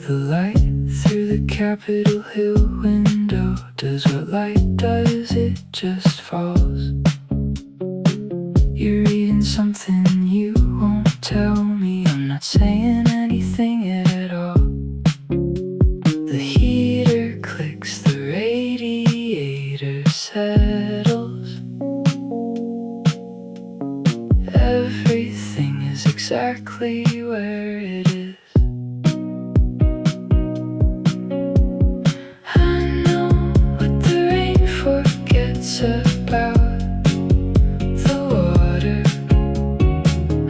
the light through the Capitol Hill window does what light does, it just falls. You're reading something you won't tell me. I'm not saying anything at all. The heater clicks, the radiator settles. Everything is exactly where it is. I know what the rain forgets about the water.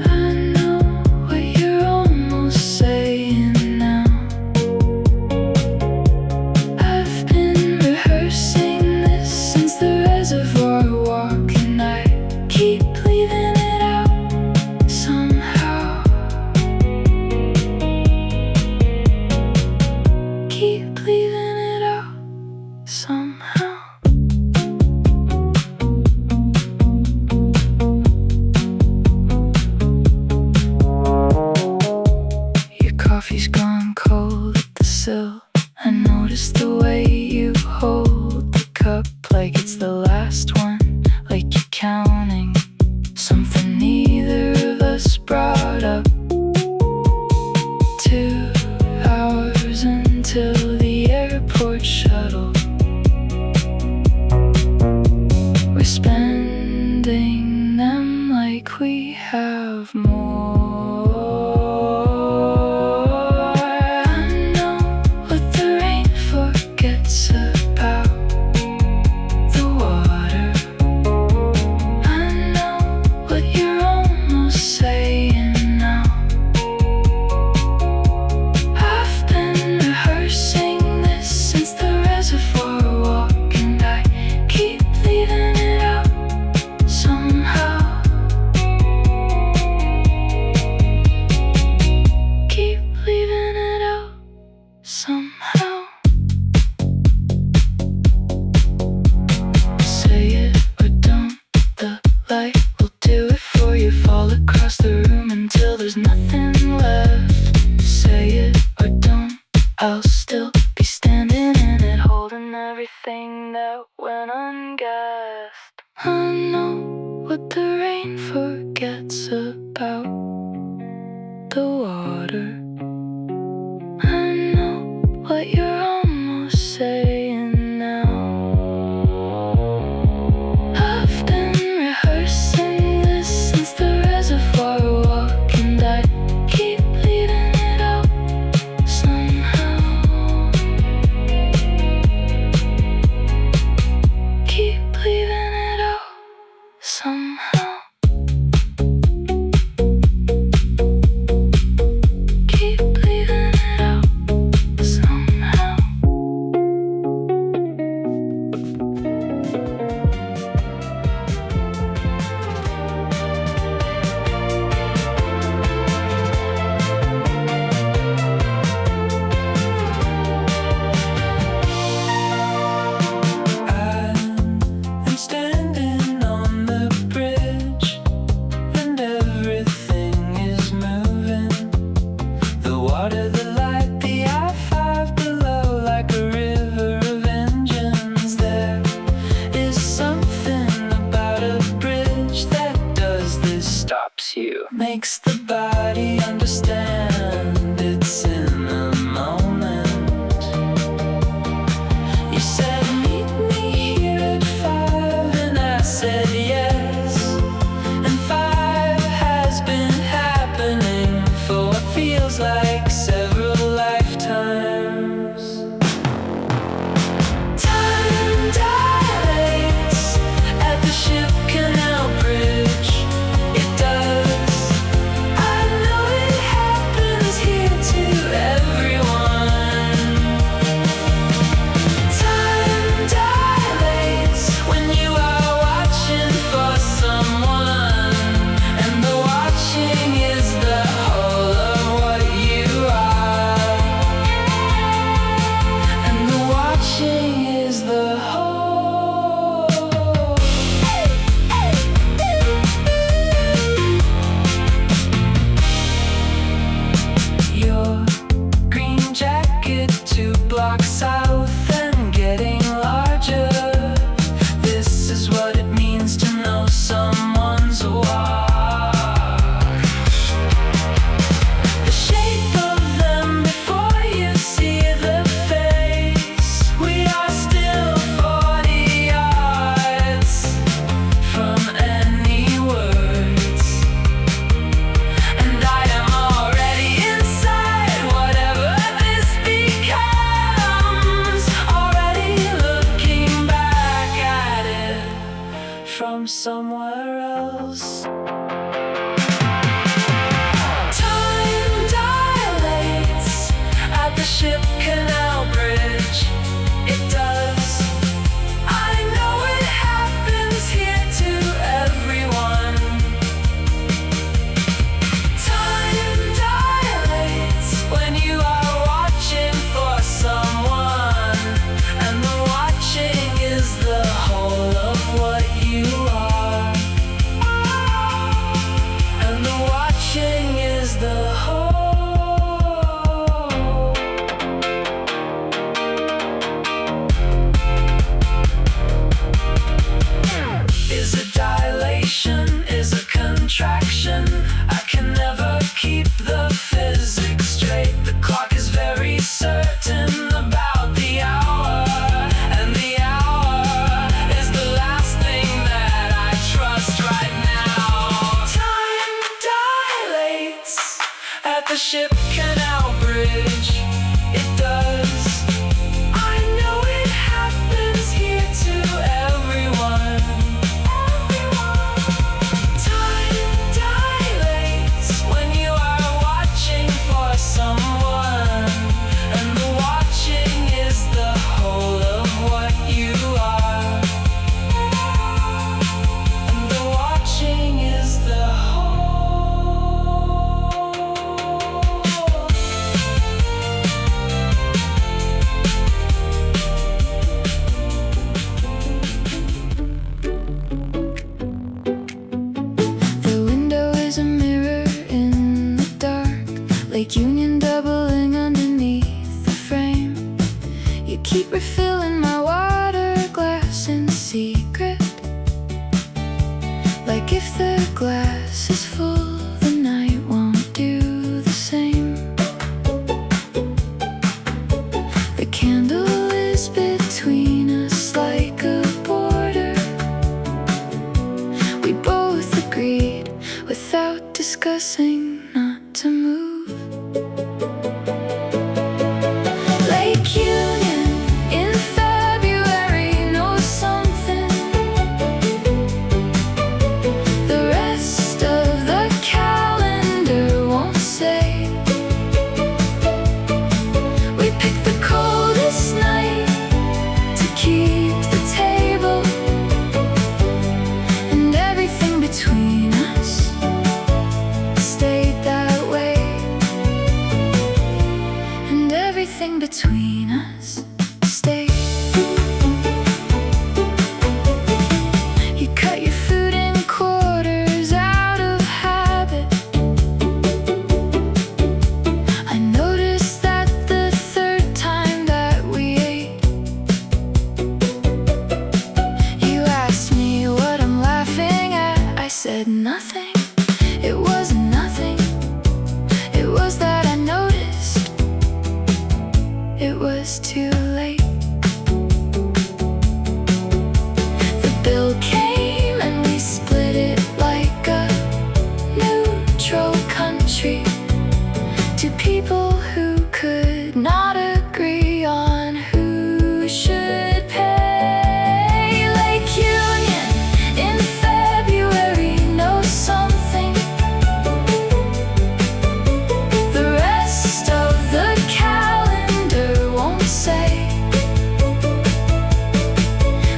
I know what you're almost saying now. I've been rehearsing this since the reservoir walk, and I keep leaving it out somehow. Keep leaving it out somehow. Your coffee's gone cold at the sill. I noticed the way you hold the cup like it's the last one, like you're counting something neither of us brought up. 2 hours until the airport shuttle. We're spending them like we have more. I know what the rain forgets about the water. I know what you're almost saying now. I've been rehearsing this since the reservoir walk, and I keep leaving it out somehow. Keep leaving it out somehow. Say it or don't, the light will do it for you. Fall across the room until there's nothing left. Say it or don't, I'll still be standing in it, holding everything that went unguessed. I know what the rain forgets about the water. I know what you're almost saying now. I've been rehearsing this since the reservoir walk, and I keep leaving it out somehow. Keep leaving it out somehow. Keep leaving it out somehow. I'm standing on the bridge, and everything is moving. The water, the light, the I-5 below, like a river of engines. There is something about a bridge that does this. Stops you, makes the body understand it's in the moment. You said meet me here at 5, and I said yes. And 5 has been happening for what feels like several lifetimes. Time dilates at the ship canal bridge. It does. I know it has. physics straight. The clock is very certain about the hour, and the hour is the last thing that I trust right now. Time dilates at the ship canal bridge. It does. I know it happens here to everyone. Time dilates when you are watching for someone, and the watching is the whole of what you are. And the watching is the whole. The window is a mirror in the dark, Lake Union doubling underneath the frame. You keep refilling my water glass in secret, like if the glass is full, the night won't do the same. The candle is between us like a border. We both agreed without discussing not to move. Lake Union in February knows something the rest of the calendar won't say. We picked the coldest night to keep the table, and everything between us stayed that way. And everything between us stayed. You cut your food in quarters out of habit. I noticed that the third time that we ate. You asked me what I'm laughing at. I said nothing. It wasn't nothing. It was that I noticed it was too late. The bill came and we split it like a neutral country. Two people who could not agree on who should pay. Lake Union in February knows something the rest of the calendar won't say.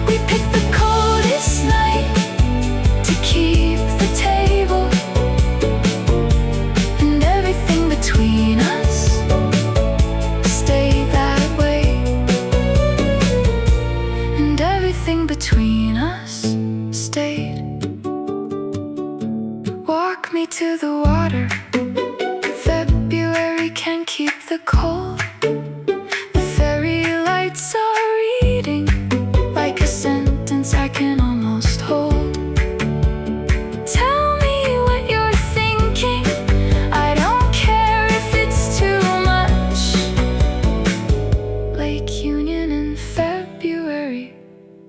We picked the coldest night to keep the table, and everything between us stayed that way. And everything between us stayed. Walk me to the water. February can keep the cold. The ferry lights are reading like a sentence I can almost hold. Tell me what you're thinking. I don't care if it's too much. Lake Union in February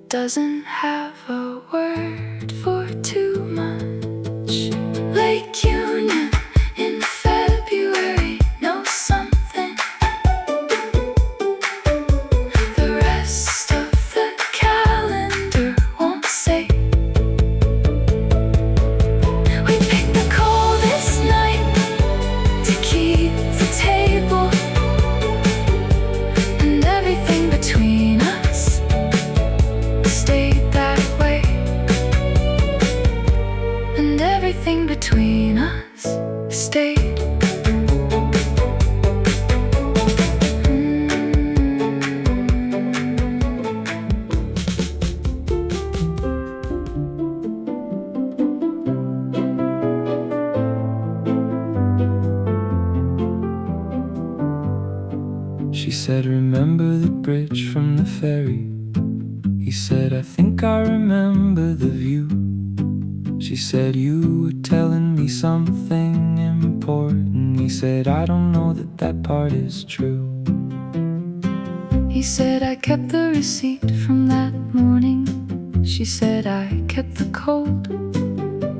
doesn't have a word for too much. Lake Union in February knows something the rest of the calendar won't say. We picked the coldest night to keep the table, and everything between us stayed that way. And everything between us stayed. She said, remember the bridge from the ferry? He said, I think I remember the view. She said, you were telling me something important. he said, I don't know that that part is true. He said, I kept the receipt from that morning. She said, I kept the code.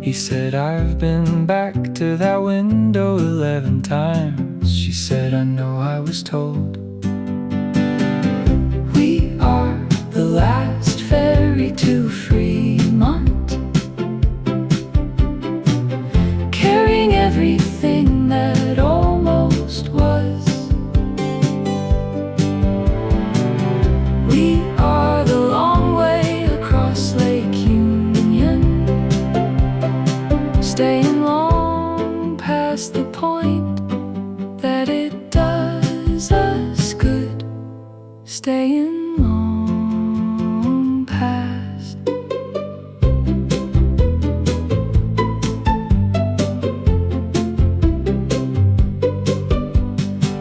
He said, I've been back to that window 11 times. She said, I know I was told. We are the last ferry to Fremont, carrying everything that almost was. We are the long way across Lake Union, staying long past the point that it does us good, staying long past.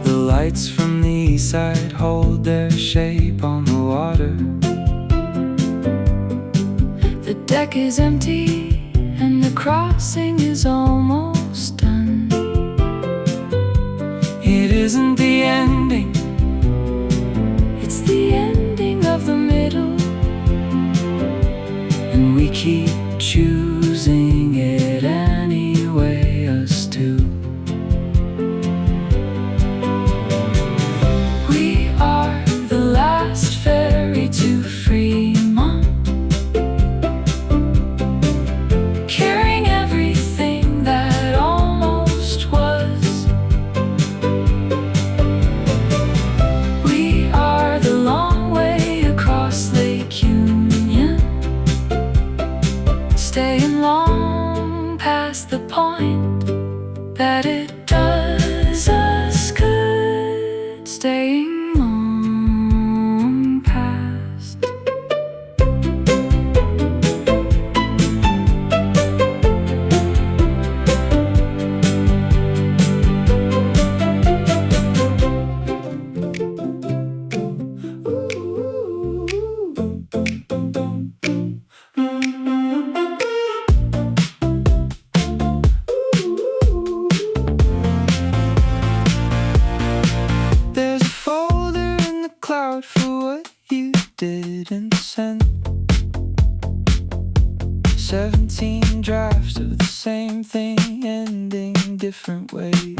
The lights from the east side hold their shape on the water. The deck is empty and the crossing is almost done. It isn't the ending, It's the ending of the middle, and we keep choosing it anyway, us two. we are the last ferry to Fremont, carrying everything that almost was. We are the long way across Lake Union, staying long past the point that it does us good, staying long past. There's a folder in the cloud for what you didn't send. 17 drafts of the same thing, ending different ways.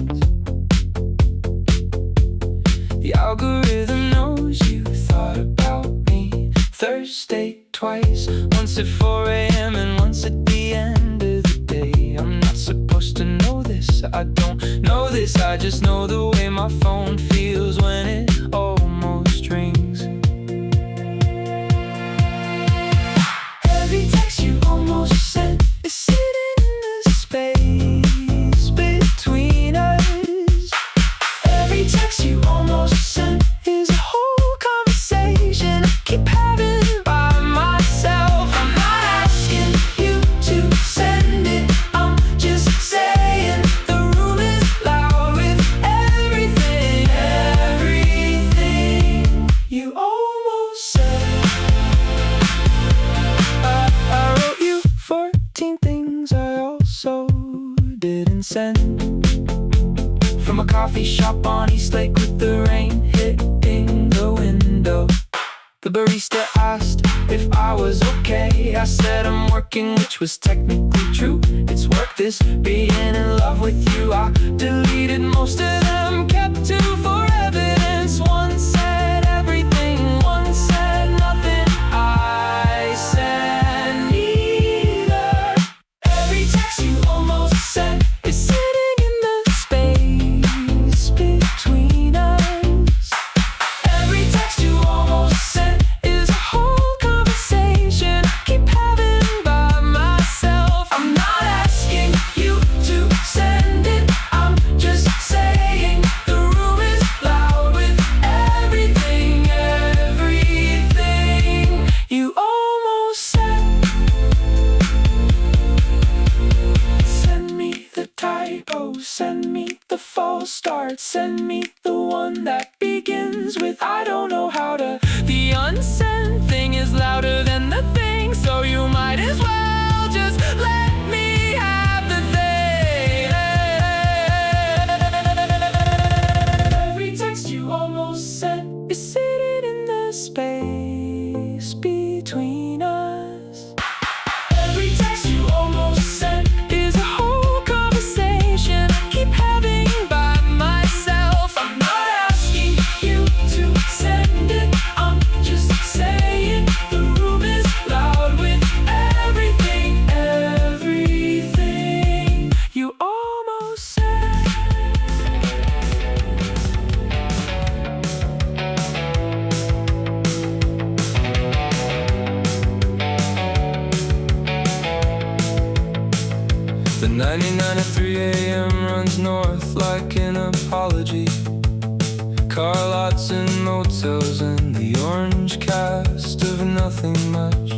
The algorithm knows you thought about me Thursday twice, once at 4 a.m. and once at the end of the day. I'm not supposed to know this, I don't know this, I just know the way my phone feels when it almost rings. Every text you almost sent is sitting in the space between us. Every text you almost sent is a whole conversation I keep having by myself. I'm not asking you to send it, I'm just saying the room is loud with everything, everything you almost said. I wrote you 14 things I also didn't send. From a coffee shop on East Lake with the rain hitting the window. The barista asked if I was okay. I said I'm working, which was technically true. It's work, this being in love with you. I deleted most of them, kept two for evidence. One said everything, one said nothing. I said neither. Every text you almost sent is sitting in the space between us. Every text you almost sent is a whole conversation I keep having by myself. I'm not asking you to send it, I'm just saying the room is loud with everything, everything you almost said. Send me the typo, send me the false start, send me the one that begins with I don't know how to. The unsent thing is louder than the thing, so you might as well just let me have the thing. 99 at 3 a.m. runs north like an apology. Car lots and motels and the orange cast of nothing much.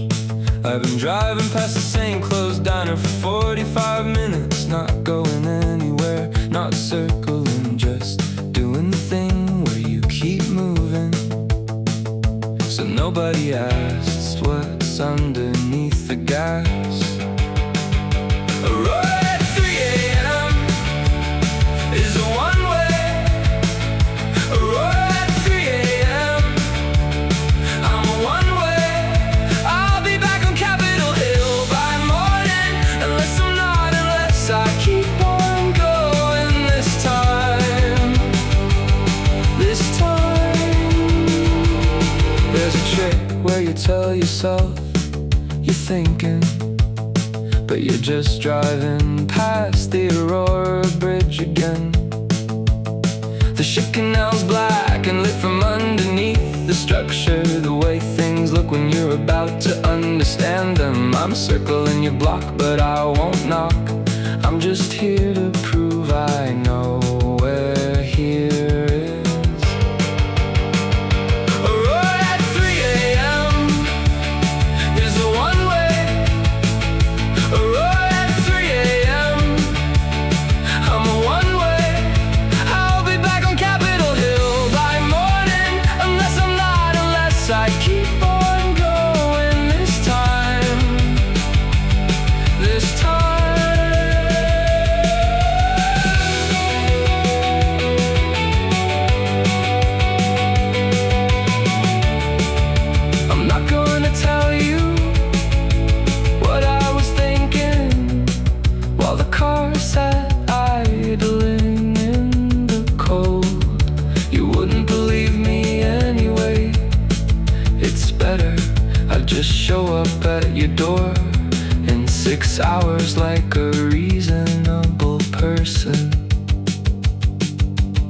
I've been driving past the same closed diner for 45 minutes, not going anywhere, not circling, just doing the thing where you keep moving. So nobody asks what's underneath the gas. Aurora at 3 a.m. is a one-way. Aurora at 3 a.m. I'm a one-way. I'll be back on Capitol Hill by morning, unless I'm not, unless I keep on going this time. This time. There's a trick where you tell yourself you're thinking, but you're just driving past the Aurora Bridge again. The ship canal's black and lit from underneath the structure, the way things look when you're about to understand them. I'm circling your block, but I won't knock. I'm just here to prove I know where here is. Aurora at 3 a.m. is a one-way. Aurora at 3 a.m. I'm a one-way. I'll be back on Capitol Hill by morning, unless I'm not, unless I keep on going this time. This time. I'm not gonna tell you what I was thinking while the car sat idling in the cold. You wouldn't believe me anyway. It's better I just show up at your door in 6 hours like a reasonable person.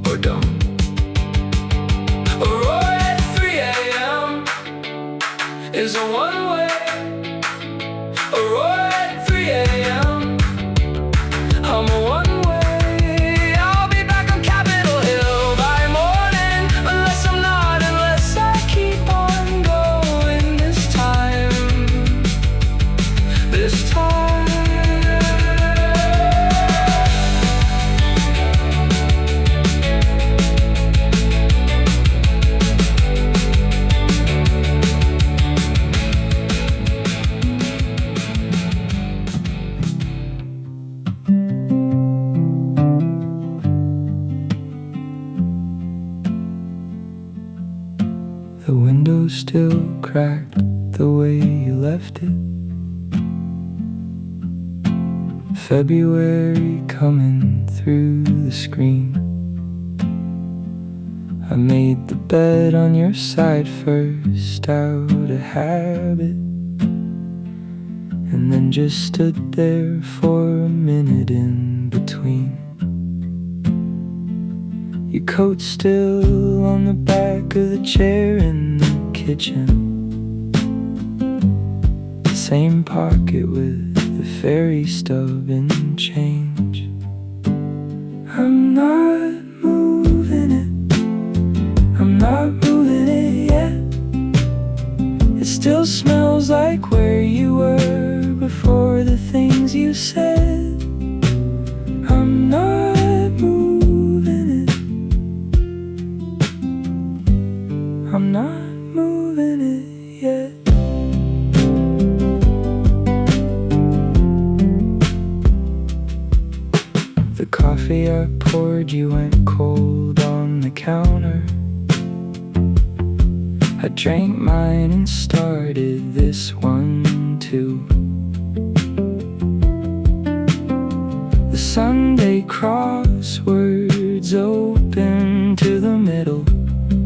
Or don't. Aurora at 3 a.m. is a one-way. Aurora at 3 a.m. I'm a one-way. I'll be back on Capitol Hill by morning, unless I'm not, unless I keep on going this time. This time. The window's still cracked the way you left it. February coming through the screen. I made the bed on your side first out of habit, and then just stood there for a minute in between. Your coat's still on the back of the chair in the kitchen, the same pocket with the ferry stub and change. I'm not moving it, I'm not moving it yet. It still smells like where you were before the things you said. I'm not moving it, I'm not moving it yet. The coffee I poured you went cold on the counter. I drank mine and started this one too. The Sunday crosswords open to the middle.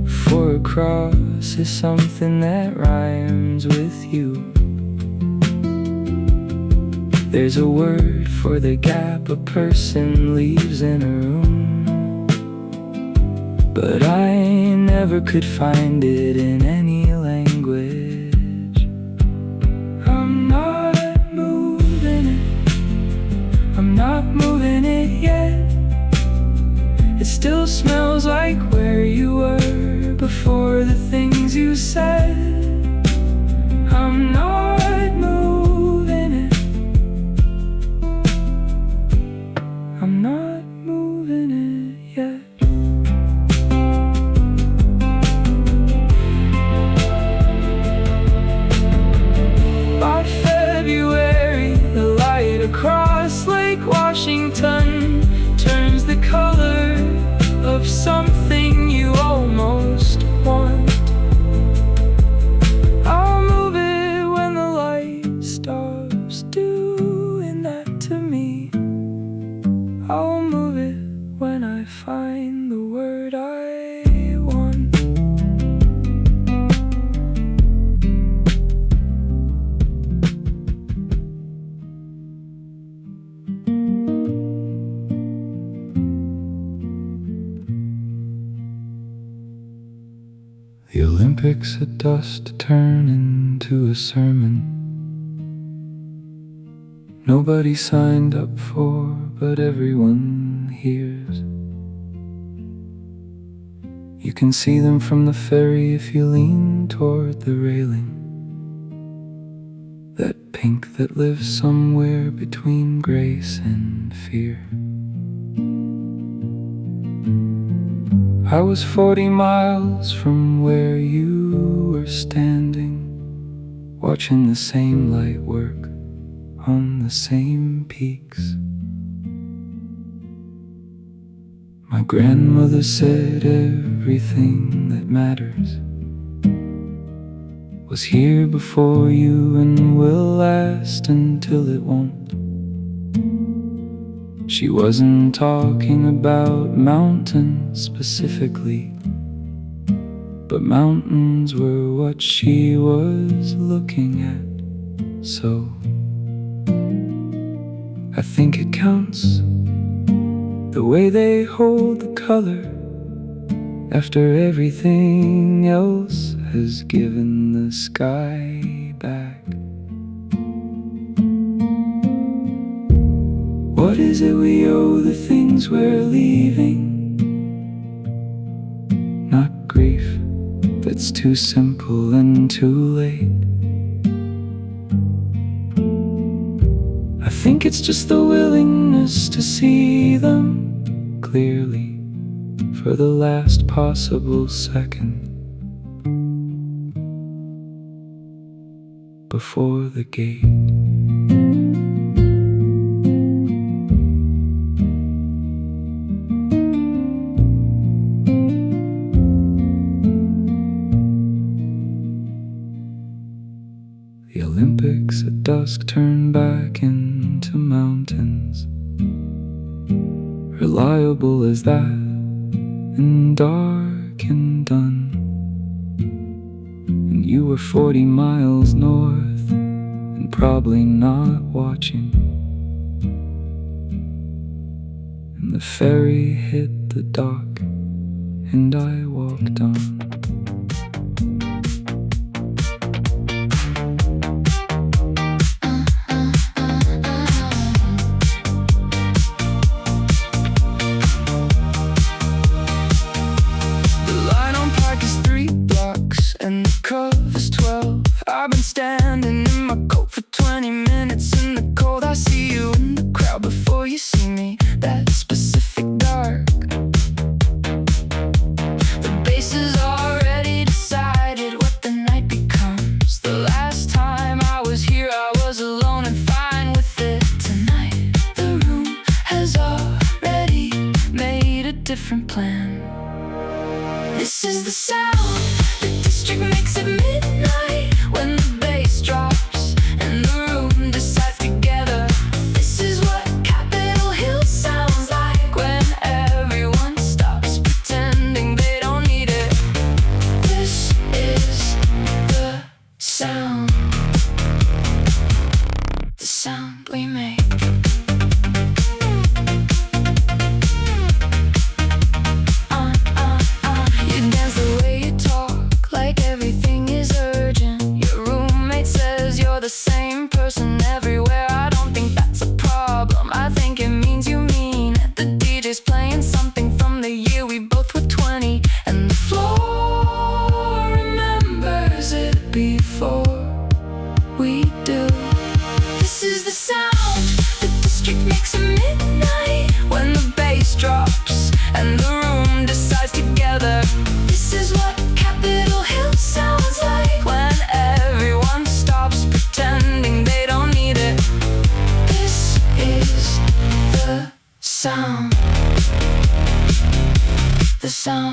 For a cross is something that rhymes with you. There's a word for the gap a person leaves in a room, but I never could find it in any language. I'm not moving it, I'm not still smells like where you were before the things you said. I'm not moving it. I'm not moving it yet. By February, the light across Lake Washington turns the color of something you almost want. I'll move it when the light stops doing that to me. I'll move it when I find the word I want. The Olympics at dusk turn into a sermon nobody signed up for, but everyone hears. You can see them from the ferry if you lean toward the railing. That pink that lives somewhere between grace and fear. I was 40 miles from where you were standing, watching the same light work on the same peaks. My grandmother said everything that matters was here before you and will last until it won't. She wasn't talking about mountains specifically, but mountains were what she was looking at. So I think it counts the way they hold the color after everything else has given the sky back. What is it we owe the things we're leaving? Not grief that's too simple and too late. I think it's just the willingness to see them clearly for the last possible second before the gate. The Olympics at dusk turn back into mountains, reliable as that, and dark and done. And you were 40 miles north, and probably not watching. And the ferry hit the dock, and I walked on. I've been standing in my coat for 20 minutes in the cold. I see you in the crowd before you see me. That specific dark. The base is already decided what the night becomes. The last time I was here, I was alone and fine with it. Tonight, the room has already made a different plan. This is the sound the district makes at midnight. When the bass drops and the room decides together. This is what Capitol Hill sounds like when everyone stops pretending they don't need it. This is the sound we make. You dance the way you talk, like everything is urgent.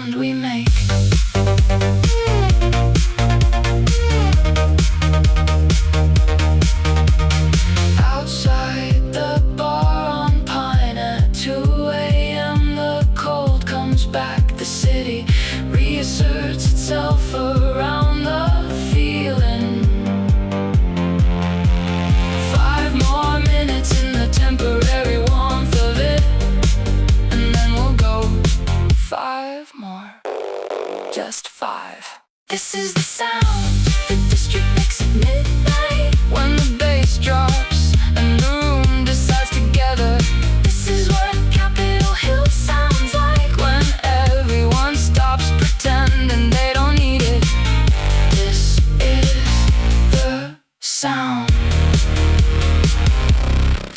sound we make. Outside the bar on Pine at 2 a.m. the cold comes back. The city reasserts itself around the feeling. 5 more minutes in the temporary warmth of it, and then we'll go 5 more. Just 5. This is the sound the district makes at midnight, when the bass drops and the room decides together. This is what Capitol Hill sounds like, when everyone stops pretending they don't need it. This is the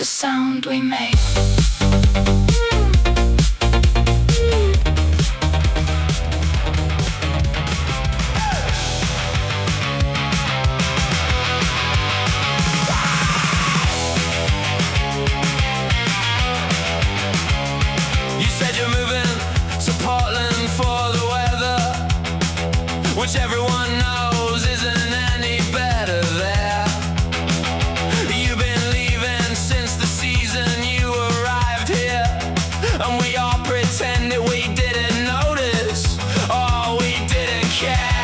sound we make. Which everyone knows isn't any better there. You've been leaving since the season you arrived here, and we all pretend that we didn't notice, or we didn't care.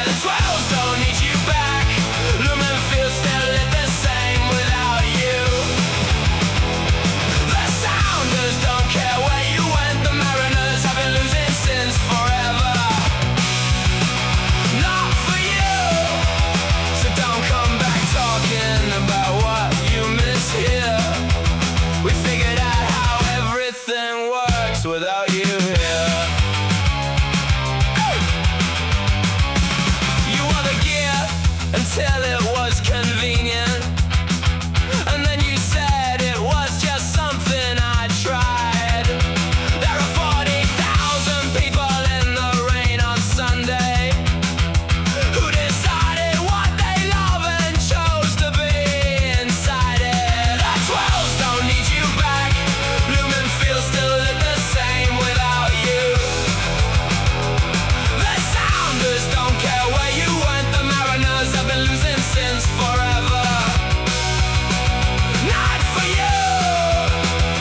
The 12s don't need you back. Lumen feels still lit the same without you. The sounders don't care where you went. The mariners have been losing since forever. Without you here, you wore the gear until it was convenient, and then you said it was just something I tried. There are 40,000 people in the rain on Sunday who decided what they love and chose to be inside it. The 12s don't need you back. Lumen feels still lit the same without you. The sounders don't care where you went. The mariners have been losing since forever. Not for you.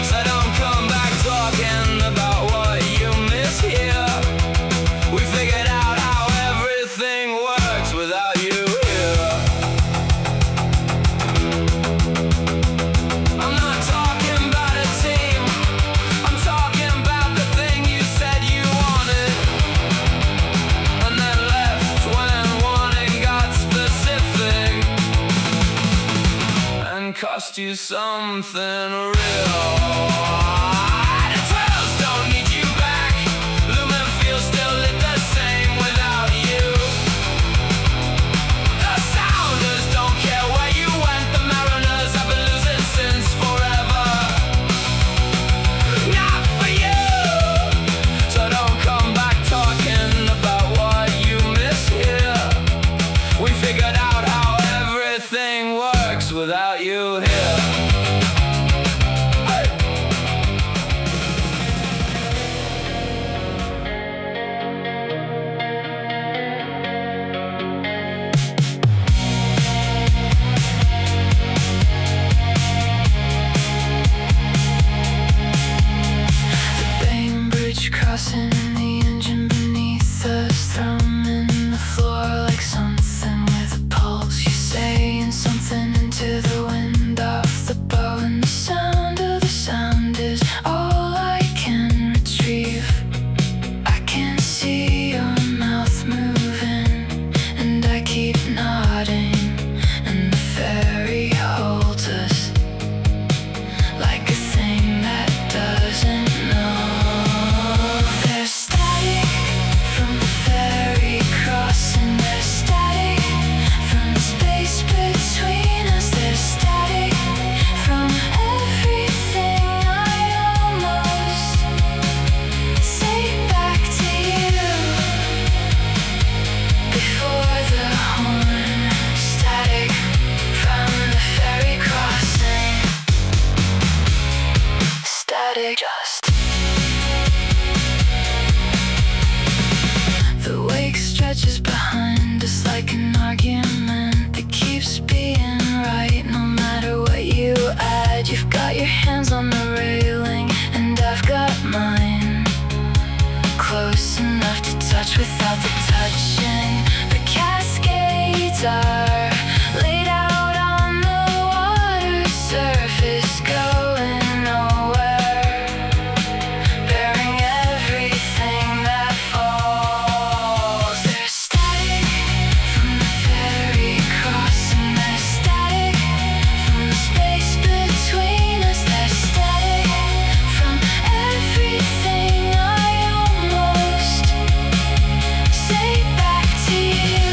So don't come back talking about what you miss here. We figured out how everything works without you here. I'm not talking about a team. I'm talking about the thing you said you wanted, and then left when wanting got specific and cost you something real. The 12s don't need you back. Lumen feels still lit the same without you. The sounders don't care where you went. The mariners have been losing since forever. Not for you. So don't come back talking about what you miss here. We figured out how everything works without you here. Hey. stretches behind us like an argument that keeps being right. No matter what you add, you've got your hands on the railing, and I've got mine close enough to touch without the touching. The cascades are laid out on the water surface, going nowhere, bearing everything that falls. They're static from the ferry crossing, they're static from the space between us, they're static from everything I almost say back to you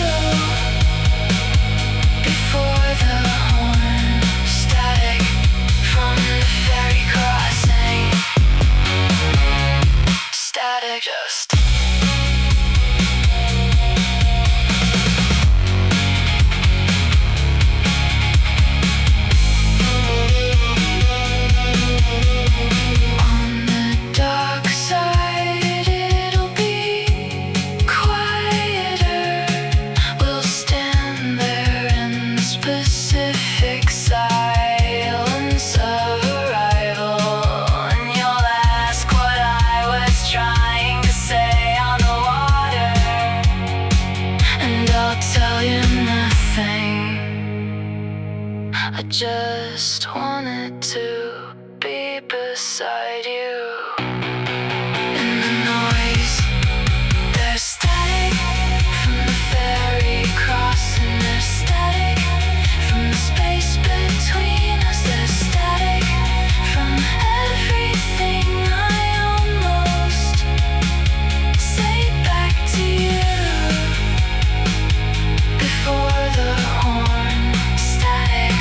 before the horn. Static from the ferry crossing, static just. On the dark side, it'll be quieter. We'll stand there in the specific silence of arrival, and you'll ask what I was trying to say on the water, and I'll tell you nothing. I just wanted to be beside you. In the noise, there's static from the ferry crossing, there's static from the space between us, there's static from everything I almost say back to you before the horn. Static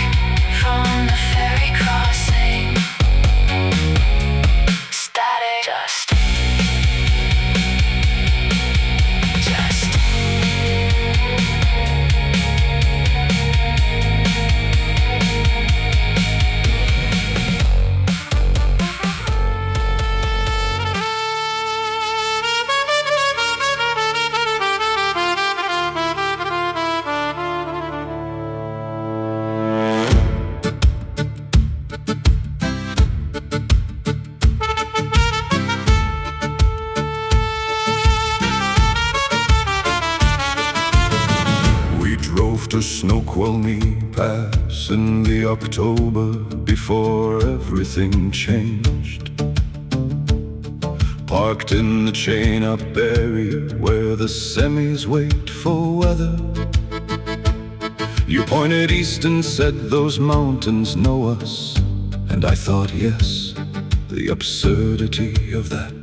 from the ferry crossing, static just. We drove to Snoqualmie Pass in the October before everything changed. Parked in the chain-up area where the semis wait for weather. You pointed east and said those mountains know us, and I thought yes, the absurdity of that,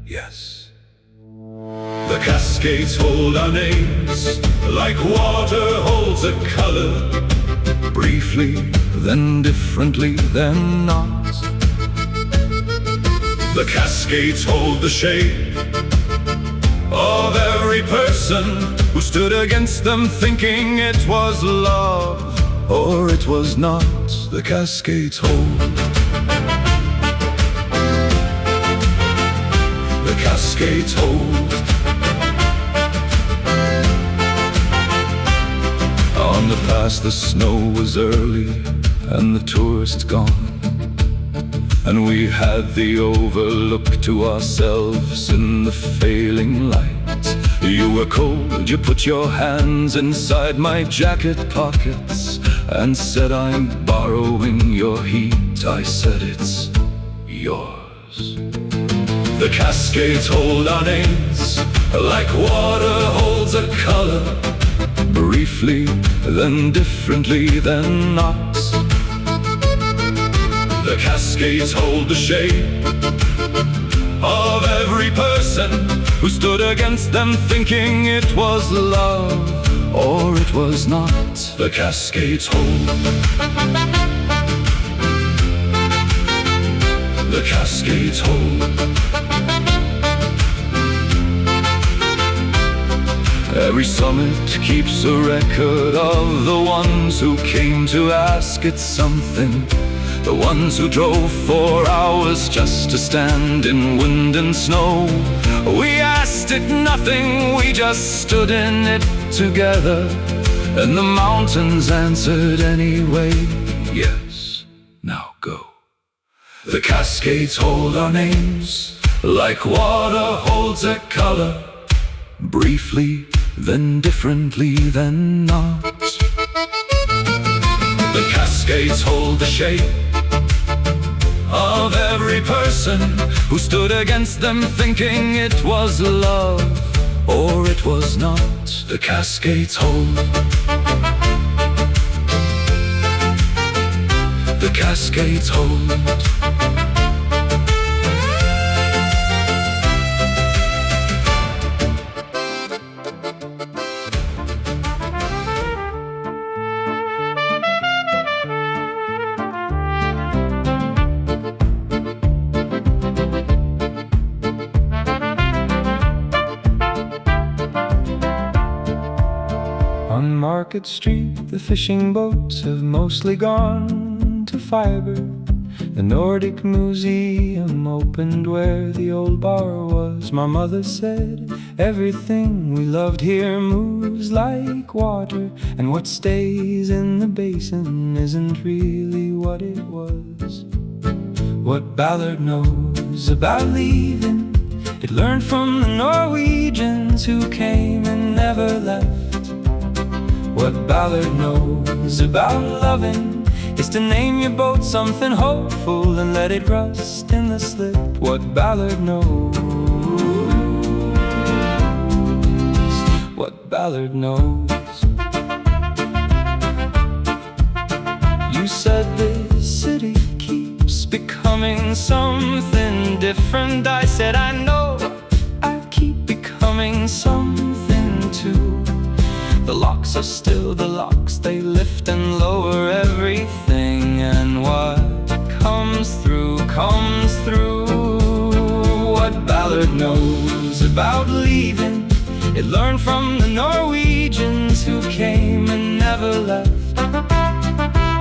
yes. The cascades hold our names, like water holds a color, briefly, then differently, then not. The cascades hold the shape of every person who stood against them, thinking it was love, or it was not. The cascades hold. The cascades hold. On the pass the snow was early and the tourists gone, and we had the overlook to ourselves in the failing light. You were cold, you put your hands inside my jacket pockets and said, I'm borrowing your heat. I said, it's yours. The cascades hold our names, like water holds a color, briefly, then differently, then not. The cascades hold the shape of every person who stood against them, thinking it was love, or it was not. The cascades hold. The cascades hold. Every summit keeps a record of the ones who came to ask it something. The ones who drove 4 hours just to stand in wind and snow, We asked it nothing, we just stood in it together, and the mountains answered anyway. Yes, now go. The cascades hold our names, like water holds a color, briefly, then differently, then not. The cascades hold the shape of every person who stood against them, thinking it was love or it was not. The cascades hold. The cascades hold. On Market Street, the fishing boats have mostly gone to fibre. The Nordic Museum opened where the old bar was. My mother said, everything we loved here moves like water, and what stays in the basin isn't really what it was. What Ballard knows about leaving, it learned from the Norwegians who came and never left. What Ballard knows about loving is to name your boat something hopeful and let it rust in the slip. What Ballard knows, what Ballard knows. You said this city keeps becoming something different. I said I know I keep becoming something too. The locks are still the locks, they lift and lower everything, and what comes through, comes through. What Ballard knows about leaving, it learned from the Norwegians who came and never left.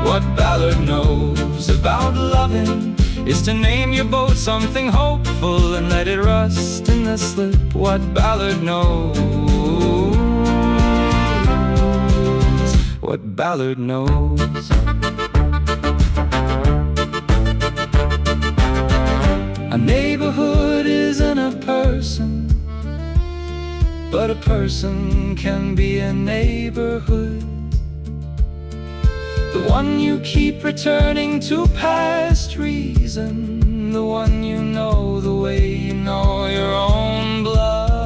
What Ballard knows about loving is to name your boat something hopeful and let it rust in the slip. What Ballard knows, what Ballard knows. A neighborhood isn't a person, but a person can be a neighborhood. The one you keep returning to past reason, the one you know the way you know your own blood.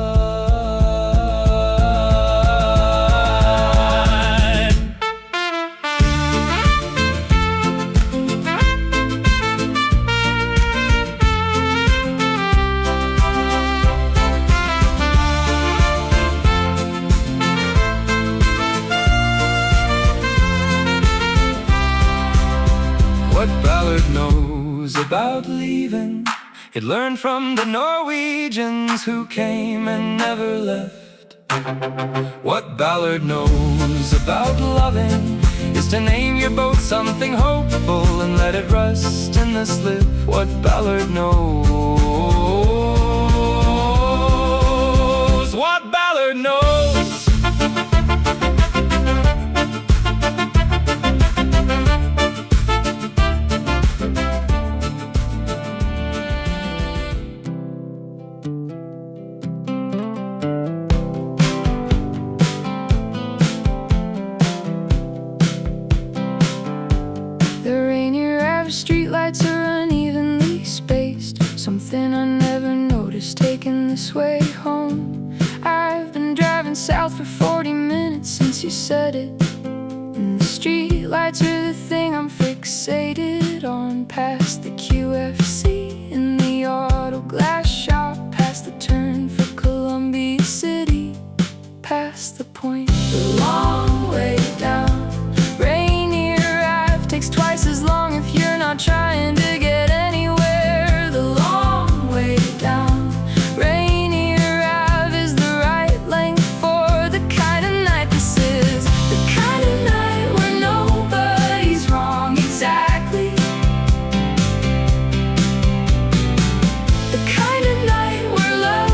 What Ballard knows about leaving, it learned from the Norwegians who came and never left. What Ballard knows about loving is to name your boat something hopeful and let it rust in the slip. What Ballard knows, what Ballard knows. Streetlights are unevenly spaced, something I never noticed taking this way home. I've been driving south for 40 minutes since you said it, and the streetlights are the thing I'm fixated on. Past the QFC in the auto glass shop, past the turn for Columbia City, past the point, the long way down. Rainier Ave takes twice as long if you're not trying to get anywhere. The long way down. Rainier Ave is the right length for the kind of night this is. The kind of night where nobody's wrong exactly. The kind of night where love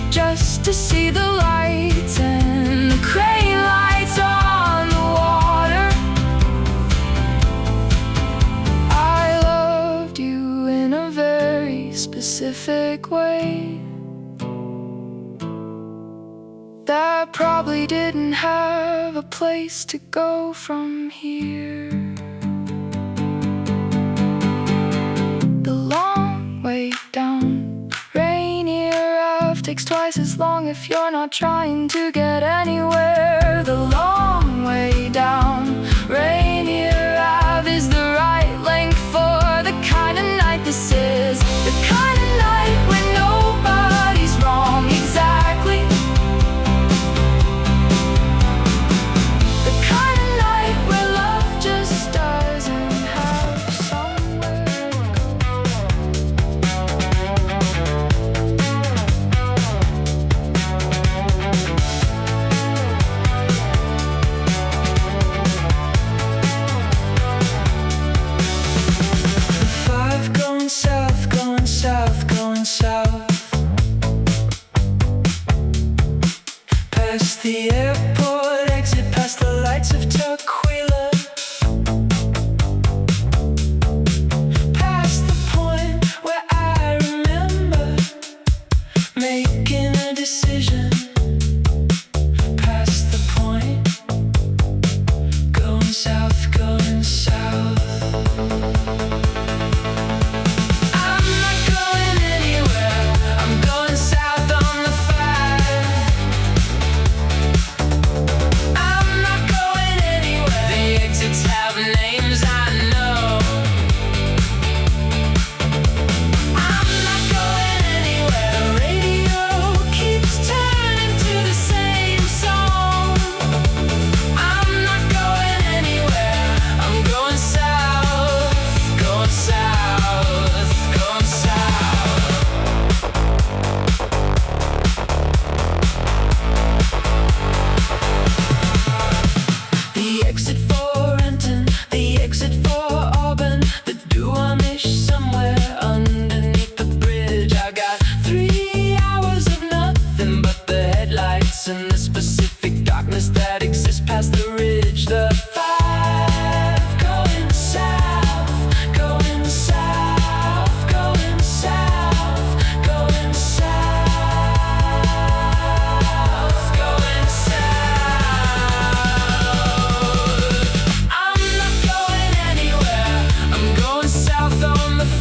just to see the lights and the crane lights on the water. I loved you in a very specific way that probably didn't have a place to go from here. The long way down Rainier Ave takes twice as long if you're not trying to get anywhere. The long way down Rainier Ave is the right length for the kind of night this is. The kind of night when nobody's wrong exactly. The kind of night where love just doesn't have somewhere to Five going south, going south, going south. Past the airport exit, past the lights of Tukwila. Past the point where I remember making a decision. Past the point, going south, going south. I'm not going anywhere. I'm going south on the 5. I'm not going anywhere. The exits have names I know. I'm not going anywhere. The radio keeps turning to the same song. I'm not going anywhere. I'm going south, going south, going south. The exit for Renton, the exit for Auburn, the Duwamish somewhere underneath the bridge. I got 3 hours of nothing but the headlights and the specific darkness that exists past the ridge. The 5 going south, going south, going south, going south, going south. I'm not going anywhere. I'm going south on the 5.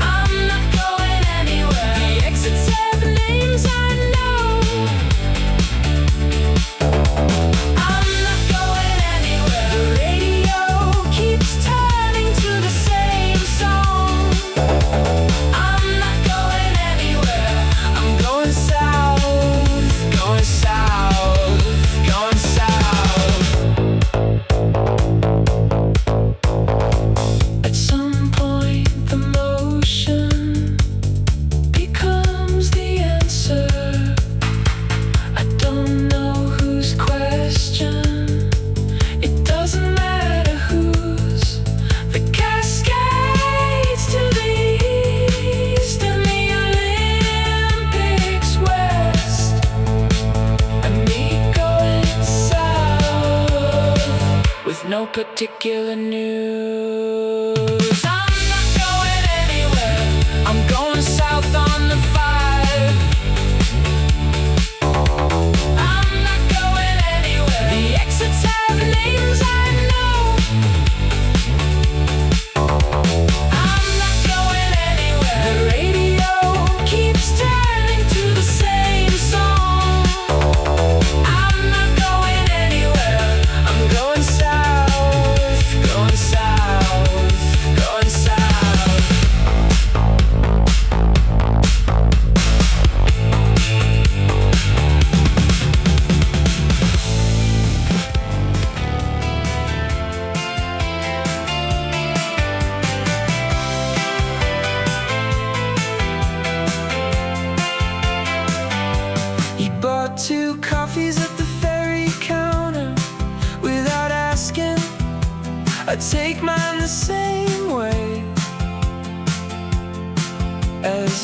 I'm not going anywhere. The exits have names I know. I'm not going anywhere. The radio keeps turning to the same song. I'm not going anywhere. I'm going south, going south, going south. At some point, the motion becomes the answer. I don't know whose question. It doesn't matter whose. The cascades to the east and the Olympics west, and me going south with no particular news. I'm not going anywhere. I'm going south on the 5. I'm not going anywhere. The exits have names I know. I'm not going anywhere. The radio keeps turning to the same song. I'm not going anywhere. I'm going south, going south, going south. He bought 2 coffees at the ferry counter without asking. I take mine the same way as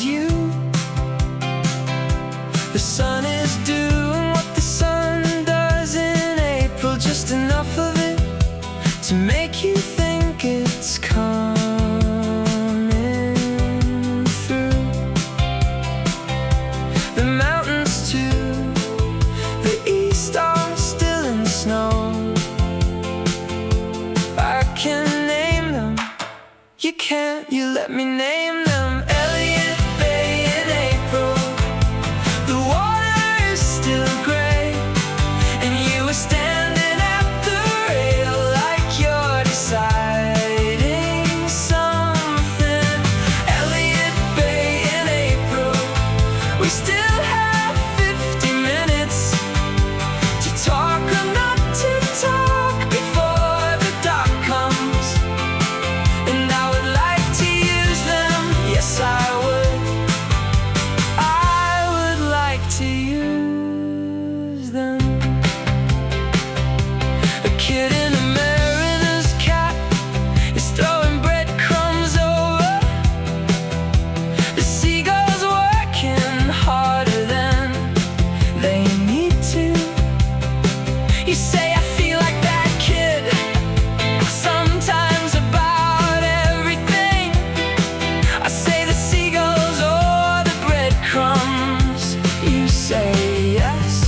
me name them. Elliot Bay in April, the water is still gray, and you were standing at the rail like you're deciding something. Elliot Bay in April, we still have 50 minutes to talk or not to talk before the dark comes. And I would like to use them, yes I would. I would like to use them. A kid in a mariner's cap is throwing breadcrumbs over. The seagulls working harder than they need to. You say I feel like that kid sometimes about everything. I say the seagulls or the breadcrumbs. You say yes.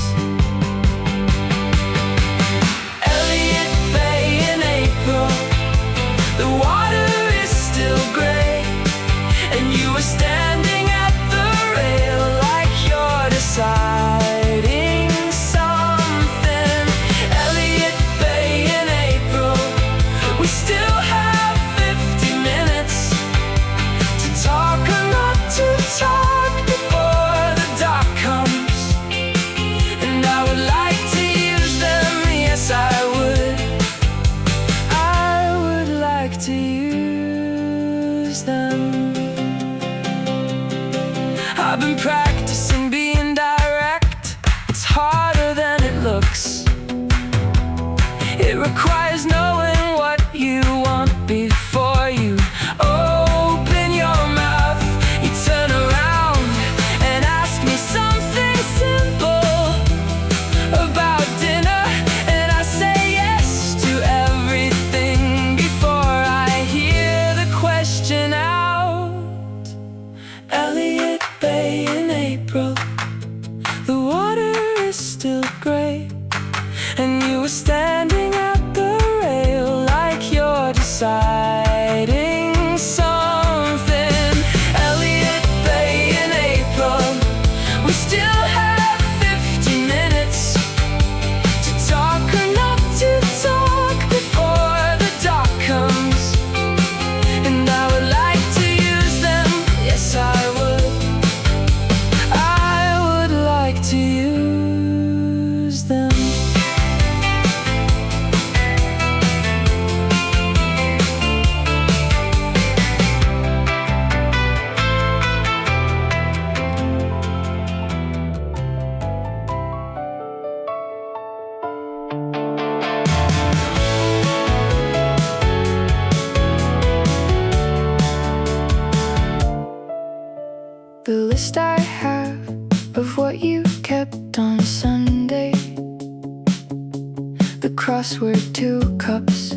Elliot Bay in April, the water is still gray, and you were standing at the rail like you're deciding something. Elliot Bay in April, we still have 50 minutes to talk or not to talk before the dark comes. And I would like to use them, yes I would. I would like to use them. I've been practicing being direct. It's harder than it looks. It requires knowing what you want before you open your mouth. You turn around and ask me something simple about dinner, and I say yes to everything before I hear the question out. Elliot Bay in April, the water is still gray, and you were standing at the rail like you're deciding something. Elliot Bay in April, we still have 50 minutes to talk or not to talk before the dark comes. And I would like to use them, yes I would. I would like to use them. The list I have of what you kept on Sunday, the crossword 2 cups,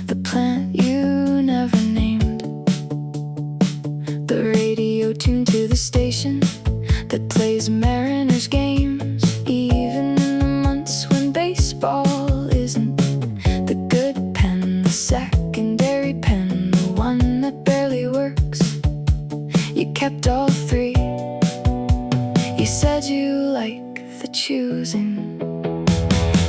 the plant you never named, the radio tuned to the station that plays Mariners games, even in the months when baseball isn't. The good pen, the secondary pen, the one that barely works. You kept all 3. You said you like the choosing.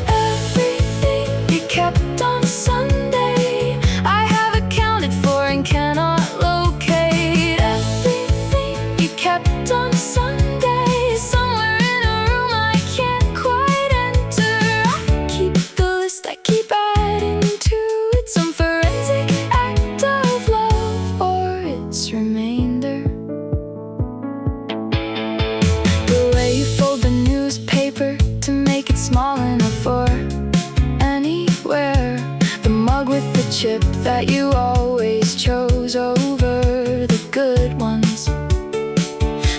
Everything you kept on Sunday, I have accounted for and cannot locate. Everything you kept on Sunday, somewhere in a room I can't quite enter. I keep the list, I keep adding to it some forensic act of love or its remainder. The way you fold the newspaper to make it small enough for anywhere. The mug with the chip that you always chose over the good ones.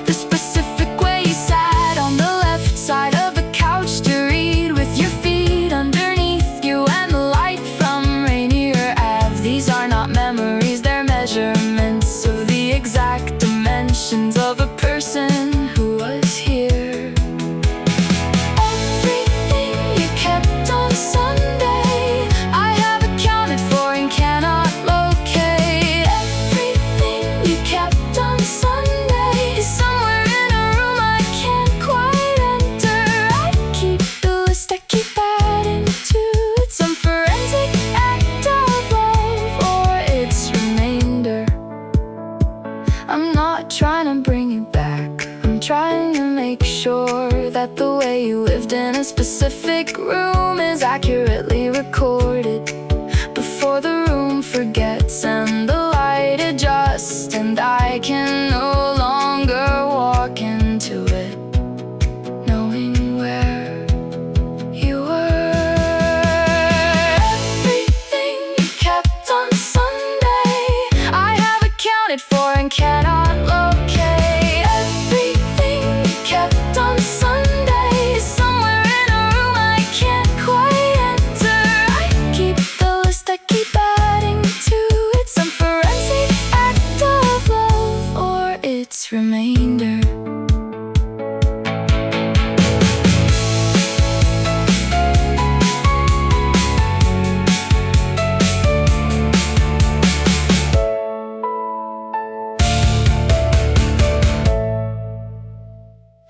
The specific way you sat on the left side of the couch to read with your feet underneath you and the light from Rainier Ave. These are not memories, they're measurements of the exact dimensions of a person who was here. Everything you kept on Sunday, I have accounted for and cannot locate. I'm not trying to bring you back, I'm trying to make sure that the way you lived in a specific room is accurately recorded before the room forgets and the